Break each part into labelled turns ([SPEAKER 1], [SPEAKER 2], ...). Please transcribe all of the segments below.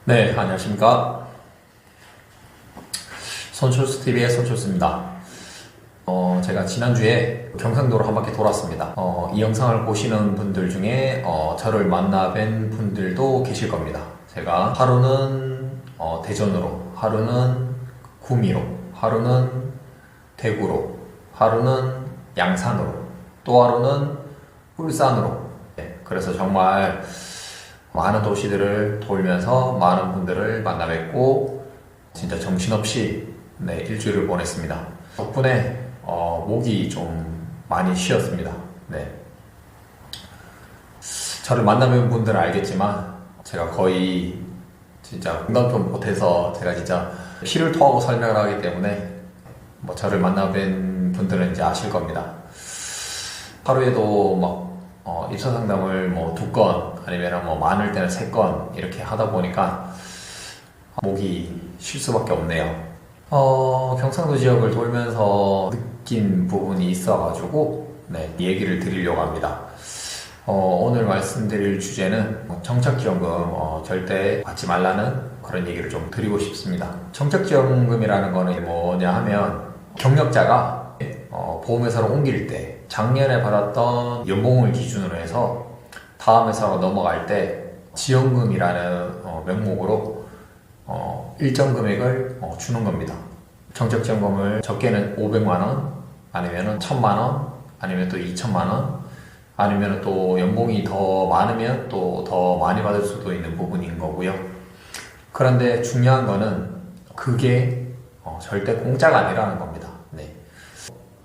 [SPEAKER 1] 네, 안녕하십니까. 손철수TV의 손철수입니다. 제가 지난주에 경상도로 한 바퀴 돌았습니다. 이 영상을 보시는 분들 중에 저를 만나 뵌 분들도 계실 겁니다. 제가 하루는 대전으로, 하루는 구미로, 하루는 대구로, 하루는 양산으로, 또 하루는 울산으로. 네, 그래서 정말 많은 도시들을 돌면서 많은 분들을 만나 뵙고 진짜 정신없이 일주일을 보냈습니다. 덕분에 목이 좀 많이 쉬었습니다. 네. 저를 만나 뵌 분들은 알겠지만 제가 거의 진짜 공감좀 못해서 제가 진짜 피를 토하고 설명을 하기 때문에 저를 만나 뵌 분들은 이제 아실 겁니다. 하루에도 입사 상담을 2건 아니면 많을 때는 3건 이렇게 하다 보니까 목이 쉴 수밖에 없네요. 경상도 지역을 돌면서 느낀 부분이 있어가지고 이 얘기를 드리려고 합니다. 오늘 말씀드릴 주제는 정착지원금 절대 받지 말라는 그런 얘기를 좀 드리고 싶습니다. 정착지원금이라는 거는 뭐냐 하면 경력자가 보험회사로 옮길 때 작년에 받았던 연봉을 기준으로 해서 다음 회사로 넘어갈 때 지원금이라는 명목으로 일정 금액을 주는 겁니다. 정착지원금을 적게는 500만원 아니면 1000만원 아니면 또 2000만원 아니면 또 연봉이 더 많으면 또 더 많이 받을 수도 있는 부분인 거고요. 그런데 중요한 거는 그게 절대 공짜가 아니라는 겁니다.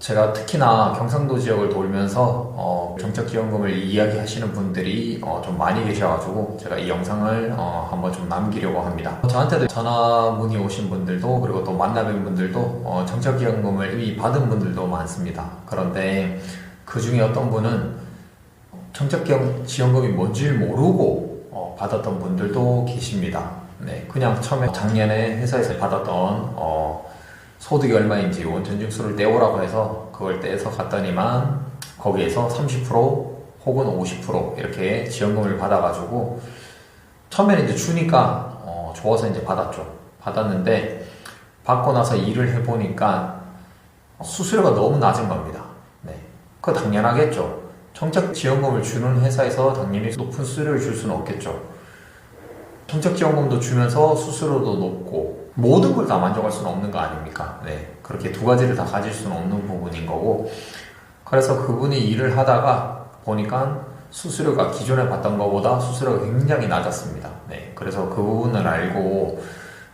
[SPEAKER 1] 제가 특히나 경상도 지역을 돌면서 정착지원금을 이야기하시는 분들이 좀 많이 계셔가지고 제가 이 영상을 한번 좀 남기려고 합니다. 저한테도 전화 문의 오신 분들도 그리고 또 만나뵌 분들도 정착지원금을 이미 받은 분들도 많습니다. 그런데 그 중에 어떤 분은 정착지원금이 뭔지 모르고 받았던 분들도 계십니다. 그냥 처음에 작년에 회사에서 받았던 소득이 얼마인지 원천징수를 떼오라고 해서 그걸 떼서 갔더니만 거기에서 30% 혹은 50% 이렇게 지원금을 받아가지고 처음에는 이제 주니까 좋아서 이제 받았죠. 받았는데 받고 나서 일을 해보니까 수수료가 너무 낮은 겁니다. 그거 당연하겠죠. 정착지원금을 주는 회사에서 당연히 높은 수수료를 줄 수는 없겠죠. 정착지원금도 주면서 수수료도 높고 모든 걸 다 만족할 수는 없는 거 아닙니까? 그렇게 두 가지를 다 가질 수는 없는 부분인 거고, 그래서 그분이 일을 하다가 보니까 수수료가 기존에 받던 것보다 수수료가 굉장히 낮았습니다. 그래서 그 부분을 알고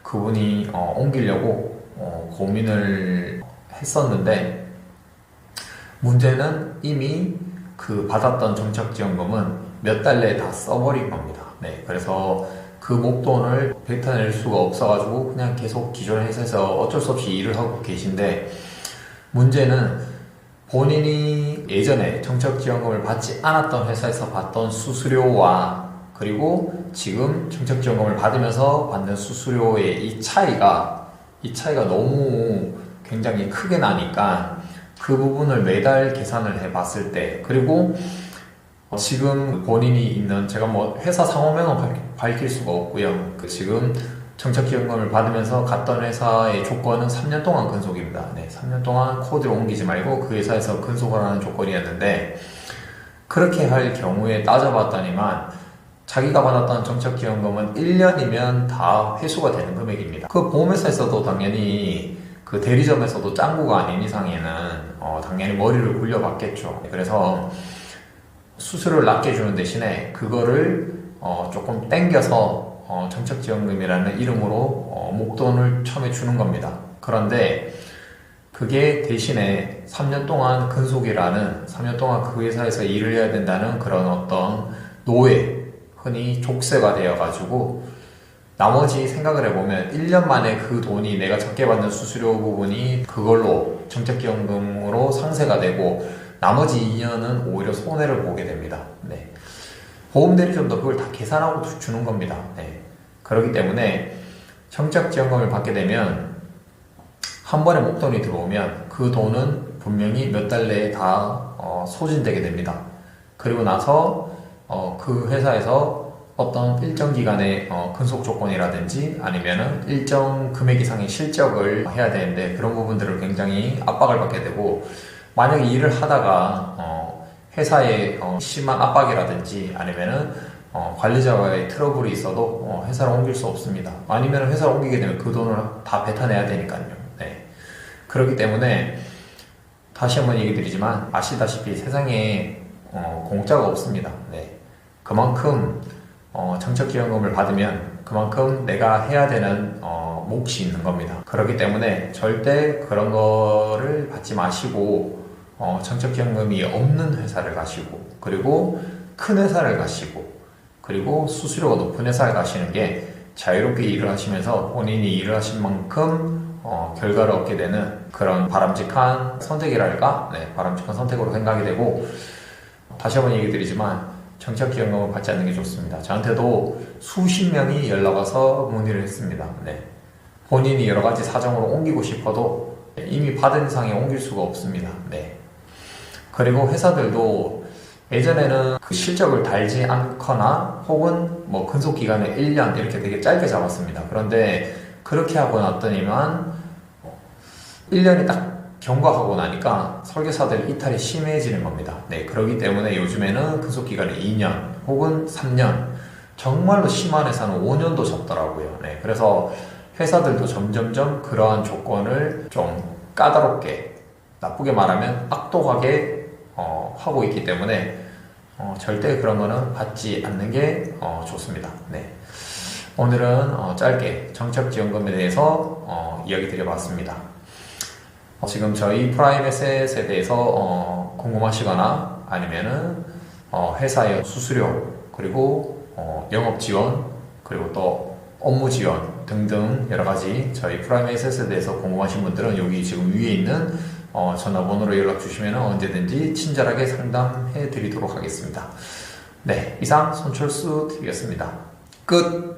[SPEAKER 1] 그분이 옮기려고 고민을 했었는데, 문제는 이미 그 받았던 정착지원금은 몇 달 내에 다 써버린 겁니다. 그래서 그 목돈을 뱉어낼 수가 없어가지고 그냥 계속 기존의 회사에서 어쩔 수 없이 일을 하고 계신데, 문제는 본인이 예전에 정착지원금을 받지 않았던 회사에서 받던 수수료와 그리고 지금 정착지원금을 받으면서 받는 수수료의 이 차이가 너무 굉장히 크게 나니까 그 부분을 매달 계산을 해봤을 때, 그리고 지금 본인이 있는, 제가 회사 상호명은 밝힐 수가 없고요. 지금 정착지원금을 받으면서 갔던 회사의 조건은 3년 동안 근속입니다. 3년 동안 코드를 옮기지 말고 그 회사에서 근속을 하는 조건이었는데, 그렇게 할 경우에 따져봤더니만 자기가 받았던 정착지원금은 1년이면 다 회수가 되는 금액입니다. 그 보험회사에서도 당연히 그 대리점에서도 짱구가 아닌 이상에는 당연히 머리를 굴려봤겠죠. 그래서 수수료를 낮게 주는 대신에 그거를 조금 땡겨서 정착지원금이라는 이름으로 목돈을 처음에 주는 겁니다. 그런데 그게 대신에 3년 동안 근속이라는, 3년 동안 그 회사에서 일을 해야 된다는 그런 어떤 노예, 흔히 족쇄가 되어가지고, 나머지 생각을 해보면 1년 만에 그 돈이, 내가 적게 받는 수수료 부분이 그걸로 정착지원금으로 상쇄가 되고 나머지 2년은 오히려 손해를 보게 됩니다. 보험대리점도 그걸 다 계산하고 주는 겁니다. 그렇기 때문에 정착지원금을 받게 되면 한 번에 목돈이 들어오면 그 돈은 분명히 몇 달 내에 다 소진되게 됩니다. 그리고 나서 그 회사에서 어떤 일정 기간의 근속 조건이라든지 아니면은 일정 금액 이상의 실적을 해야 되는데 그런 부분들을 굉장히 압박을 받게 되고, 만약에 일을 하다가 회사에 심한 압박이라든지 아니면은 관리자와의 트러블이 있어도 회사를 옮길 수 없습니다. 아니면 회사를 옮기게 되면 그 돈을 다 뱉어내야 되니까요. 네. 그렇기 때문에 다시 한번 얘기 드리지만 아시다시피 세상에 공짜가 없습니다. 네. 그만큼 정책지원금을 받으면 그만큼 내가 해야 되는 몫이 있는 겁니다. 그렇기 때문에 절대 그런 거를 받지 마시고 정책지원금이 없는 회사를 가시고, 그리고 큰 회사를 가시고, 그리고 수수료가 높은 회사를 가시는 게 자유롭게 일을 하시면서 본인이 일을 하신 만큼 결과를 얻게 되는 그런 바람직한 선택이랄까? 네, 바람직한 선택으로 생각이 되고, 다시 한번 얘기 드리지만 정책지원금을 받지 않는 게 좋습니다. 저한테도 수십 명이 연락 와서 문의를 했습니다. 네. 본인이 여러 가지 사정으로 옮기고 싶어도 이미 받은 이상에 옮길 수가 없습니다. 네. 그리고 회사들도 예전에는 그 실적을 달지 않거나 혹은 뭐 근속 기간을 1년 이렇게 되게 짧게 잡았습니다. 그런데 그렇게 하고 났더니만 1년이 딱 경과하고 나니까 설계사들 이탈이 심해지는 겁니다. 네, 그렇기 때문에 요즘에는 근속 기간이 2년 혹은 3년, 정말로 심한 회사는 5년도 잡더라고요. 네, 그래서 회사들도 점점점 그러한 조건을 좀 까다롭게, 나쁘게 말하면 악독하게 하고 있기 때문에 절대 그런 거는 받지 않는 게 좋습니다. 네. 오늘은 짧게 정책지원금에 대해서 이야기 드려봤습니다. 지금 저희 프라임 에셋에 대해서 궁금하시거나 아니면은 회사의 수수료, 그리고 영업 지원, 그리고 또 업무 지원 등등 여러 가지 저희 프라임 에셋에 대해서 궁금하신 분들은 여기 지금 위에 있는 전화번호로 연락 주시면 언제든지 친절하게 상담해 드리도록 하겠습니다. 네, 이상 손철수 TV였습니다. 끝!